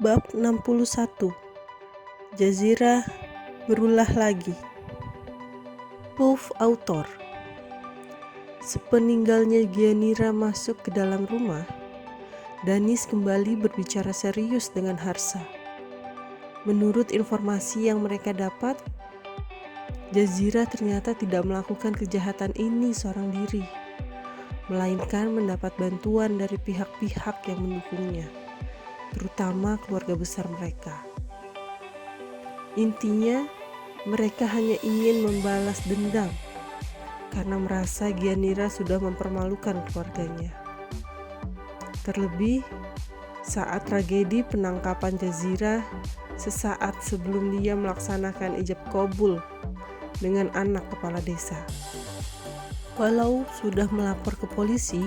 Bab 61. Jazirah berulah lagi. Puff autor. Sepeninggalnya Gianira masuk ke dalam rumah, Danis kembali berbicara serius dengan Harsa. Menurut informasi yang mereka dapat, Jazirah ternyata tidak melakukan kejahatan ini seorang diri, melainkan mendapat bantuan dari pihak-pihak yang mendukungnya, terutama keluarga besar mereka. Intinya, mereka hanya ingin membalas dendam karena merasa Gianira sudah mempermalukan keluarganya. Terlebih, saat tragedi penangkapan Jazirah sesaat sebelum dia melaksanakan ijab qabul dengan anak kepala desa. Walau sudah melapor ke polisi,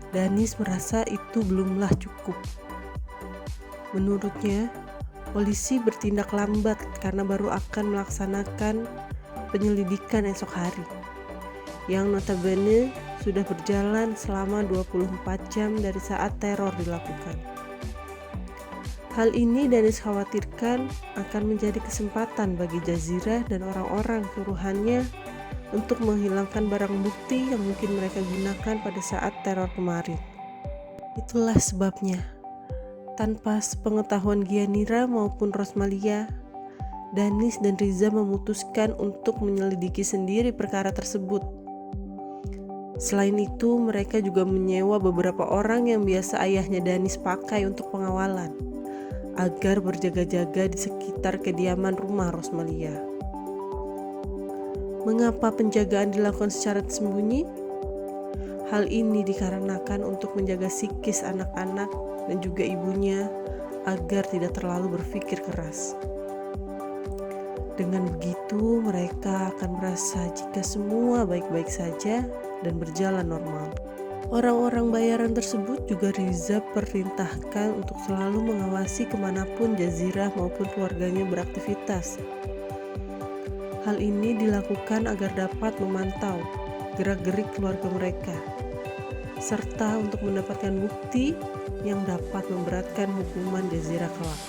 Danis merasa itu belumlah cukup. Menurutnya, polisi bertindak lambat karena baru akan melaksanakan penyelidikan esok hari, yang notabene sudah berjalan selama 24 jam dari saat teror dilakukan. Hal ini Danis khawatirkan akan menjadi kesempatan bagi Jazirah dan orang-orang suruhannya untuk menghilangkan barang bukti yang mungkin mereka gunakan pada saat teror kemarin. Itulah sebabnya, tanpa sepengetahuan Gianira maupun Rosmalia, Danis dan Riza memutuskan untuk menyelidiki sendiri perkara tersebut. Selain itu, mereka juga menyewa beberapa orang yang biasa ayahnya Danis pakai untuk pengawalan, agar berjaga-jaga di sekitar kediaman rumah Rosmalia. Mengapa penjagaan dilakukan secara sembunyi? Hal ini dikarenakan untuk menjaga psikis anak-anak dan juga ibunya agar tidak terlalu berpikir keras. Dengan begitu, mereka akan merasa jika semua baik-baik saja dan berjalan normal. Orang-orang bayaran tersebut juga Riza perintahkan untuk selalu mengawasi kemanapun Jazirah maupun keluarganya beraktivitas. Hal ini dilakukan agar dapat memantau gerak-gerik keluarga mereka, serta untuk mendapatkan bukti yang dapat memberatkan hukuman Jazirah kelak.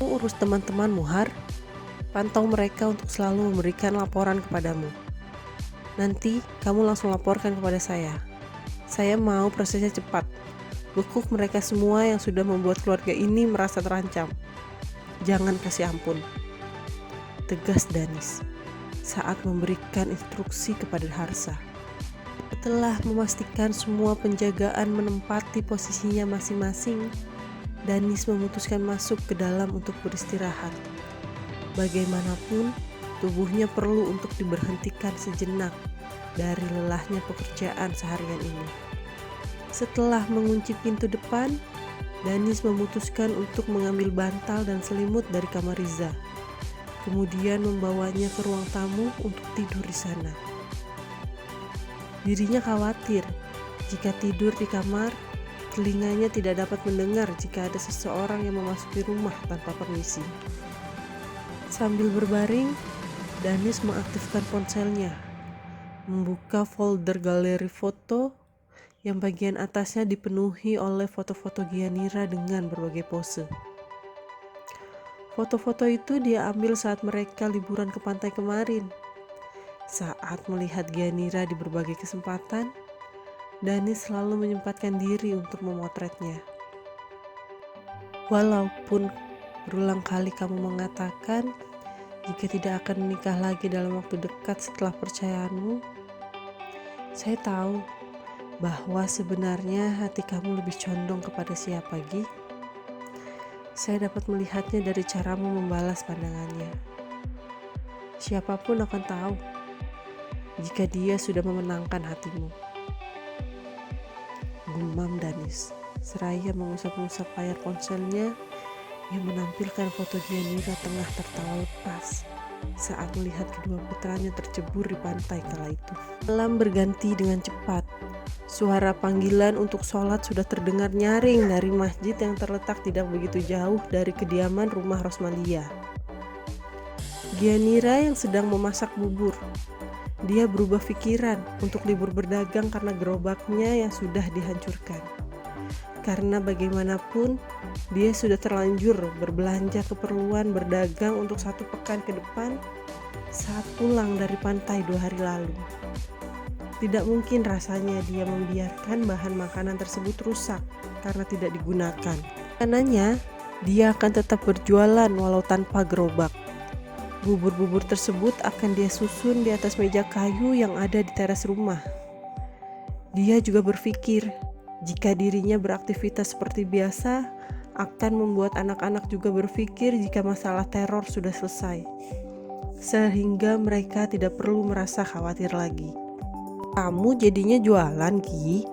Urus teman-temanmu, Har. Pantau mereka untuk selalu memberikan laporan kepadamu. Nanti kamu langsung laporkan kepada saya. Saya mau prosesnya cepat. Bekuk mereka semua yang sudah membuat keluarga ini merasa terancam. Jangan kasih ampun. Tegas Danis saat memberikan instruksi kepada Harsa. Setelah memastikan semua penjagaan menempati posisinya masing-masing, Danis memutuskan masuk ke dalam untuk beristirahat. Bagaimanapun, tubuhnya perlu untuk diberhentikan sejenak dari lelahnya pekerjaan seharian ini. Setelah mengunci pintu depan, Danis memutuskan untuk mengambil bantal dan selimut dari kamar Riza, kemudian membawanya ke ruang tamu untuk tidur di sana. Dirinya khawatir jika tidur di kamar, telinganya tidak dapat mendengar jika ada seseorang yang memasuki rumah tanpa permisi. Sambil berbaring, Danis mengaktifkan ponselnya, membuka folder galeri foto yang bagian atasnya dipenuhi oleh foto-foto Gianira dengan berbagai pose. Foto-foto itu dia ambil saat mereka liburan ke pantai kemarin. Saat melihat Gianira di berbagai kesempatan, Danis selalu menyempatkan diri untuk memotretnya. Walaupun berulang kali kamu mengatakan jika tidak akan menikah lagi dalam waktu dekat setelah percayaanmu, saya tahu bahwa sebenarnya hati kamu lebih condong kepada siapa, Gi. Saya dapat melihatnya dari caramu membalas pandangannya. Siapapun akan tahu jika dia sudah memenangkan hatimu. Gumam Danis seraya mengusap-usap layar ponselnya yang menampilkan foto Gianira tengah tertawa lepas saat melihat kedua putranya tercebur di pantai kala itu. Malam berganti dengan cepat. Suara panggilan untuk sholat sudah terdengar nyaring dari masjid yang terletak tidak begitu jauh dari kediaman rumah Rosmalia. Gianira yang sedang memasak bubur. Dia berubah pikiran untuk libur berdagang karena gerobaknya yang sudah dihancurkan. karena bagaimanapun dia sudah terlanjur berbelanja keperluan berdagang untuk 1 pekan ke depan saat pulang dari pantai 2 hari lalu. Tidak mungkin rasanya dia membiarkan bahan makanan tersebut rusak karena tidak digunakan. Karenanya, dia akan tetap berjualan walau tanpa gerobak. Bubur-bubur tersebut akan dia susun di atas meja kayu yang ada di teras rumah. Dia juga berpikir, jika dirinya beraktivitas seperti biasa, akan membuat anak-anak juga berpikir jika masalah teror sudah selesai, sehingga mereka tidak perlu merasa khawatir lagi. "Kamu jadinya jualan, Ki?"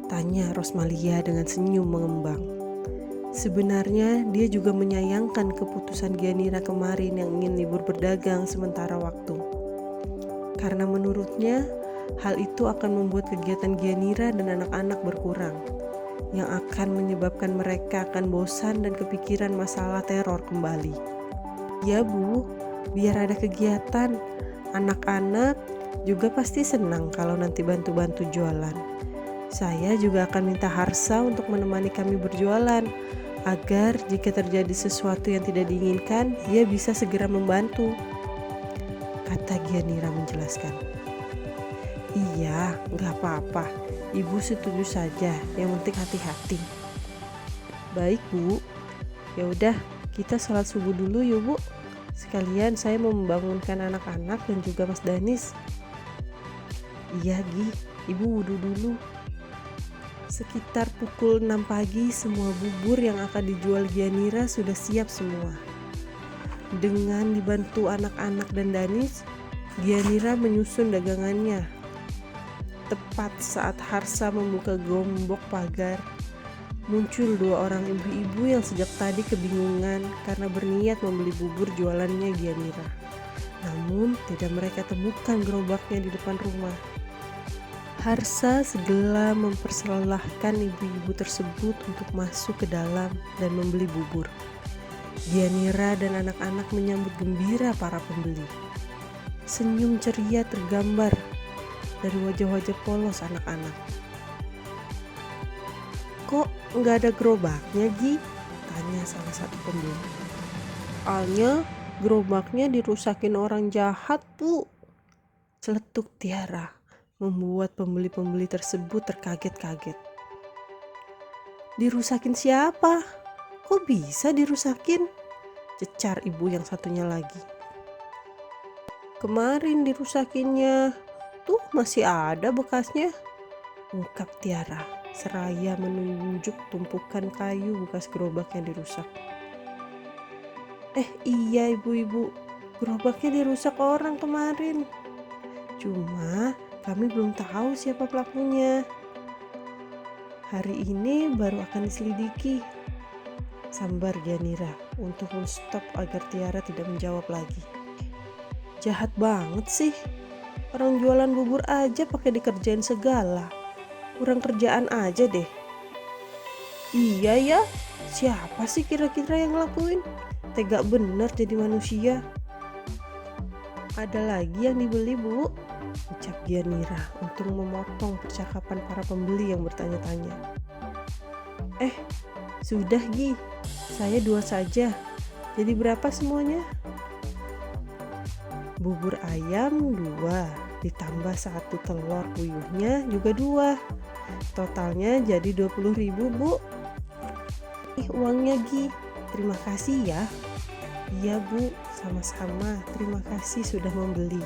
tanya Rosmalia dengan senyum mengembang. Sebenarnya dia juga menyayangkan keputusan Gianira kemarin yang ingin libur berdagang sementara waktu. Karena menurutnya, hal itu akan membuat kegiatan Gianira dan anak-anak berkurang, yang akan menyebabkan mereka akan bosan dan kepikiran masalah teror kembali. "Ya Bu, biar ada kegiatan. Anak-anak juga pasti senang kalau nanti bantu-bantu jualan. Saya juga akan minta Harsa untuk menemani kami berjualan, agar jika terjadi sesuatu yang tidak diinginkan, dia bisa segera membantu," kata Gianira menjelaskan. "Iya, nggak apa-apa. Ibu setuju saja, yang penting hati-hati." "Baik Bu, ya udah kita sholat subuh dulu yuk Bu. Sekalian saya mau membangunkan anak-anak dan juga Mas Danis." "Iya Gi, Ibu wudhu dulu." Sekitar pukul 6 pagi semua bubur yang akan dijual Gianira sudah siap semua. Dengan dibantu anak-anak dan Danis, Gianira menyusun dagangannya. Tepat saat Harsa membuka gembok pagar, muncul 2 orang ibu-ibu yang sejak tadi kebingungan karena berniat membeli bubur jualannya Gianira. Namun tidak mereka temukan gerobaknya di depan rumah. Harsa segera mempersilahkan ibu-ibu tersebut untuk masuk ke dalam dan membeli bubur. Gianira dan anak-anak menyambut gembira para pembeli. Senyum ceria tergambar dari wajah-wajah polos anak-anak. "Kok nggak ada gerobaknya, Gi?" tanya salah satu pembeli. "Soalnya gerobaknya dirusakin orang jahat, Bu," celetuk Tiara, membuat pembeli-pembeli tersebut terkaget-kaget. "Dirusakin siapa? Kok bisa dirusakin?" cecar ibu yang satunya lagi. "Kemarin dirusakinnya, tuh masih ada bekasnya," ungkap Tiara seraya menunjuk tumpukan kayu bekas gerobak yang dirusak. Iya ibu-ibu, gerobaknya dirusak orang kemarin. Cuma kami belum tahu siapa pelakunya. Hari ini baru akan diselidiki," sambar Gianira untuk menstop agar Tiara tidak menjawab lagi. "Jahat banget sih, orang jualan bubur aja pakai dikerjain segala. Kurang kerjaan aja deh." "Iya ya, siapa sih kira-kira yang ngelakuin? Tega bener jadi manusia." "Ada lagi yang dibeli Bu," ucap Gianira untuk memotong percakapan para pembeli yang bertanya-tanya. Sudah Gi, saya 2 saja. Jadi berapa semuanya?" "Bubur ayam 2, ditambah 1 telur puyuhnya juga 2. Totalnya jadi 20.000 Bu." Uangnya Gi, terima kasih ya." "Iya Bu, sama-sama, terima kasih sudah membeli."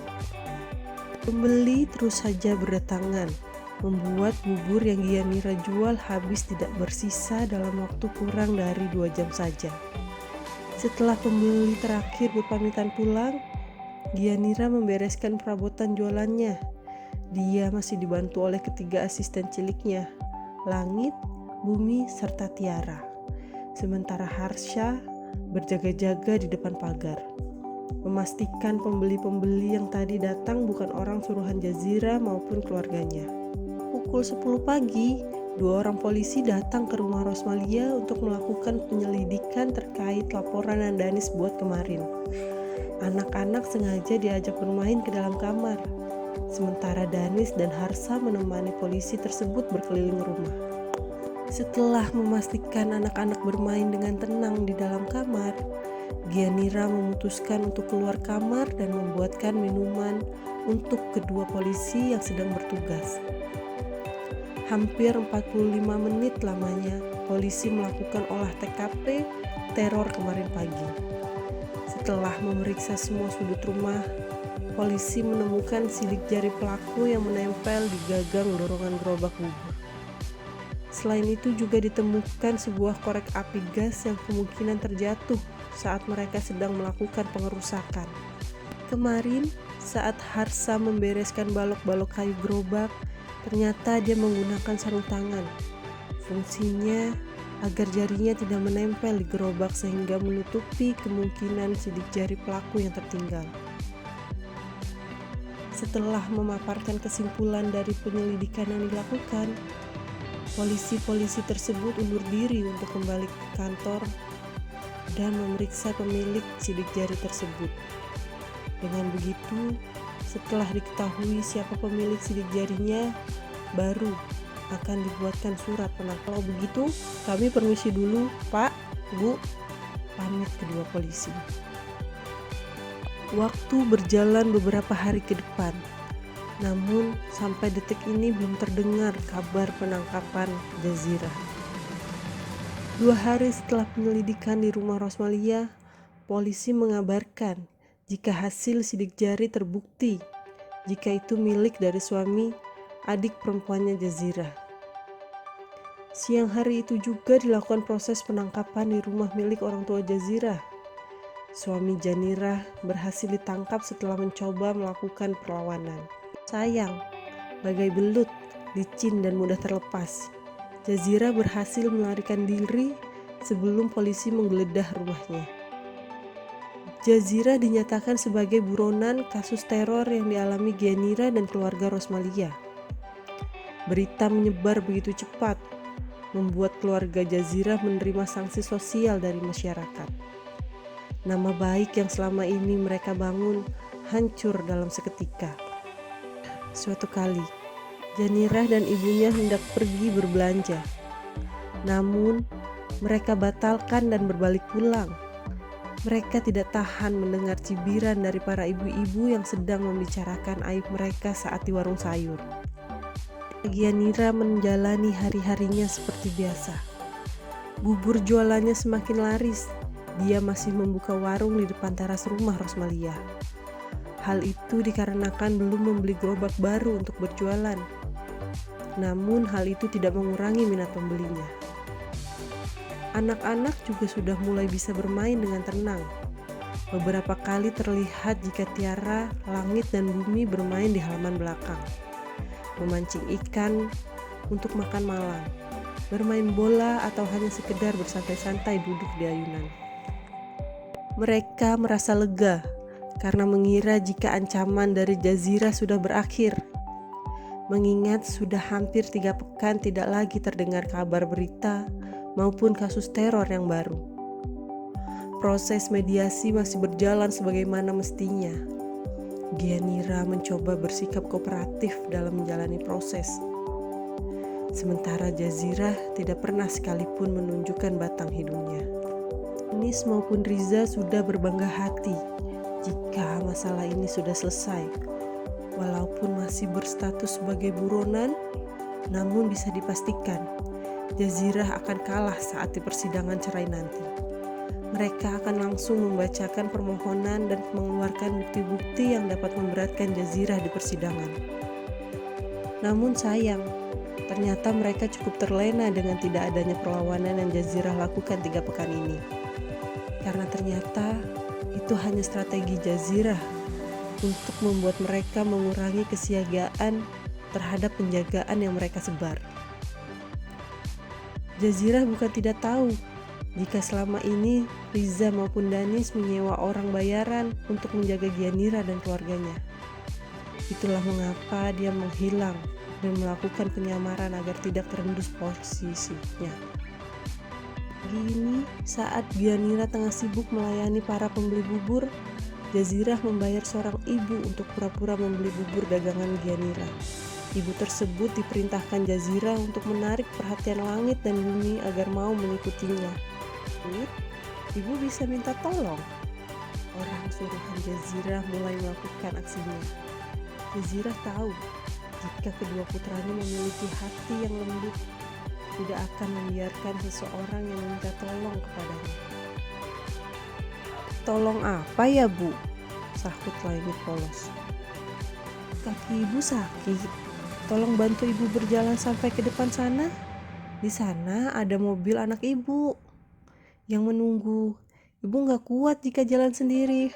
Pembeli terus saja berdatangan, membuat bubur yang Gianira jual habis tidak bersisa dalam waktu kurang dari 2 jam saja. Setelah pembeli terakhir berpamitan pulang, Gianira membereskan perabotan jualannya. Dia masih dibantu oleh ketiga asisten ciliknya, Langit, Bumi, serta Tiara. Sementara Harsha berjaga-jaga di depan pagar, memastikan pembeli-pembeli yang tadi datang bukan orang suruhan Jazira maupun keluarganya. Pukul 10 pagi, 2 orang polisi datang ke rumah Rosmalia untuk melakukan penyelidikan terkait laporan Danis buat kemarin. Anak-anak sengaja diajak bermain ke dalam kamar, sementara Danis dan Harsa menemani polisi tersebut berkeliling rumah. Setelah memastikan anak-anak bermain dengan tenang di dalam kamar, Gianira memutuskan untuk keluar kamar dan membuatkan minuman untuk kedua polisi yang sedang bertugas. Hampir 45 menit lamanya, polisi melakukan olah TKP teror kemarin pagi. Setelah memeriksa semua sudut rumah, polisi menemukan sidik jari pelaku yang menempel di gagang dorongan gerobak bubur. Selain itu juga ditemukan sebuah korek api gas yang kemungkinan terjatuh saat mereka sedang melakukan pengerusakan. Kemarin, saat Harsa membereskan balok-balok kayu gerobak, ternyata dia menggunakan sarung tangan. Fungsinya agar jarinya tidak menempel di gerobak sehingga menutupi kemungkinan sidik jari pelaku yang tertinggal. Setelah memaparkan kesimpulan dari penyelidikan yang dilakukan, polisi-polisi tersebut undur diri untuk kembali ke kantor dan memeriksa pemilik sidik jari tersebut. Dengan begitu, setelah diketahui siapa pemilik sidik jarinya, baru akan dibuatkan surat penangkapan. Kalau begitu, kami permisi dulu, Pak, Bu, pamit kedua polisi. Waktu berjalan beberapa hari ke depan, namun sampai detik ini belum terdengar kabar penangkapan Jazirah. 2 hari setelah penyelidikan di rumah Rosmalia, polisi mengabarkan jika hasil sidik jari terbukti jika itu milik dari suami adik perempuannya Jazirah. Siang hari itu juga dilakukan proses penangkapan di rumah milik orang tua Jazirah. Suami Janirah berhasil ditangkap setelah mencoba melakukan perlawanan. Sayang, bagai belut, licin dan mudah terlepas, Jazirah berhasil melarikan diri sebelum polisi menggeledah rumahnya. Jazirah dinyatakan sebagai buronan kasus teror yang dialami Gianira dan keluarga Rosmalia. Berita menyebar begitu cepat, membuat keluarga Jazirah menerima sanksi sosial dari masyarakat. Nama baik yang selama ini mereka bangun hancur dalam seketika. Suatu kali, Janirah dan ibunya hendak pergi berbelanja. Namun, mereka batalkan dan berbalik pulang. Mereka tidak tahan mendengar cibiran dari para ibu-ibu yang sedang membicarakan aib mereka saat di warung sayur. Gianira menjalani hari-harinya seperti biasa. Bubur jualannya semakin laris. Dia masih membuka warung di depan teras rumah Rosmalia. Hal itu dikarenakan belum membeli gerobak baru untuk berjualan. Namun hal itu tidak mengurangi minat pembelinya. Anak-anak juga sudah mulai bisa bermain dengan tenang. Beberapa kali terlihat jika Tiara, Langit, dan Bumi bermain di halaman belakang, memancing ikan untuk makan malam, bermain bola, atau hanya sekedar bersantai-santai duduk di ayunan. Mereka merasa lega karena mengira jika ancaman dari Jazirah sudah berakhir. Mengingat sudah hampir 3 pekan tidak lagi terdengar kabar berita maupun kasus teror yang baru. Proses mediasi masih berjalan sebagaimana mestinya. Gianira mencoba bersikap kooperatif dalam menjalani proses. Sementara Jazirah tidak pernah sekalipun menunjukkan batang hidungnya. Nis maupun Riza sudah berbangga hati jika masalah ini sudah selesai. Walaupun masih berstatus sebagai buronan, namun bisa dipastikan Jazirah akan kalah saat di persidangan cerai nanti. Mereka akan langsung membacakan permohonan dan mengeluarkan bukti-bukti yang dapat memberatkan Jazirah di persidangan. Namun sayang, ternyata mereka cukup terlena dengan tidak adanya perlawanan yang Jazirah lakukan 3 pekan ini. Karena ternyata itu hanya strategi Jazirah untuk membuat mereka mengurangi kesiagaan terhadap penjagaan yang mereka sebar. Jazirah bukan tidak tahu jika selama ini Riza maupun Danis menyewa orang bayaran untuk menjaga Gianira dan keluarganya. Itulah mengapa dia menghilang dan melakukan penyamaran agar tidak terendus posisinya. Ini saat Gianira tengah sibuk melayani para pembeli bubur, Jazirah membayar seorang ibu untuk pura-pura membeli bubur dagangan Gianira. Ibu tersebut diperintahkan Jazirah untuk menarik perhatian langit dan bumi agar mau mengikutinya. Ibu bisa minta tolong. Orang suruhan Jazirah mulai melakukan aksinya. Jazirah tahu jika kedua putranya memiliki hati yang lembut, tidak akan membiarkan seseorang yang meminta tolong kepadanya. "Tolong apa ya, Bu?" sahut Laini polos. "Kaki ibu sakit. Tolong bantu ibu berjalan sampai ke depan sana. Di sana ada mobil anak ibu yang menunggu. Ibu gak kuat jika jalan sendiri.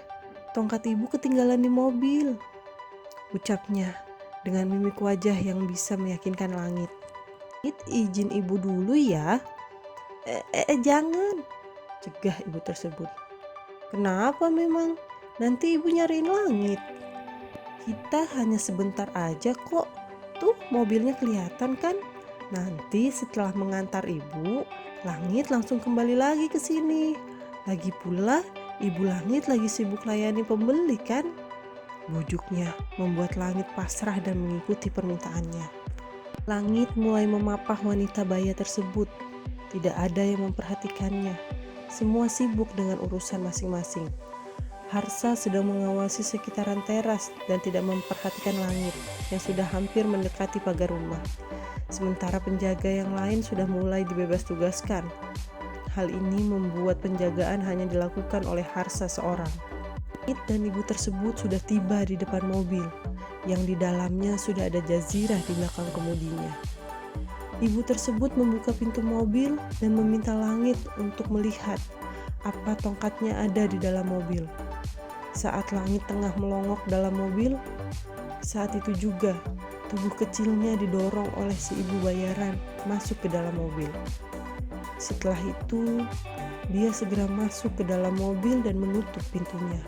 Tongkat ibu ketinggalan di mobil," ucapnya dengan mimik wajah yang bisa meyakinkan langit. "Izin ibu dulu ya." Jangan," cegah ibu tersebut. "Kenapa memang? Nanti ibu nyariin langit." "Kita hanya sebentar aja kok. Tuh mobilnya kelihatan kan? Nanti setelah mengantar ibu, langit langsung kembali lagi ke sini. Lagi pula ibu langit lagi sibuk layani pembeli kan?" Bujuknya membuat langit pasrah dan mengikuti permintaannya. Langit mulai memapah wanita baya tersebut. Tidak ada yang memperhatikannya. Semua sibuk dengan urusan masing-masing. Harsa sedang mengawasi sekitaran teras dan tidak memperhatikan langit yang sudah hampir mendekati pagar rumah. Sementara penjaga yang lain sudah mulai dibebas tugaskan. Hal ini membuat penjagaan hanya dilakukan oleh Harsa seorang. Langit dan ibu tersebut sudah tiba di depan mobil, yang di dalamnya sudah ada Jazirah di belakang kemudinya. Ibu tersebut membuka pintu mobil dan meminta Langit untuk melihat apa tongkatnya ada di dalam mobil. Saat Langit tengah melongok dalam mobil, saat itu juga tubuh kecilnya didorong oleh si ibu bayaran masuk ke dalam mobil. Setelah itu, dia segera masuk ke dalam mobil dan menutup pintunya.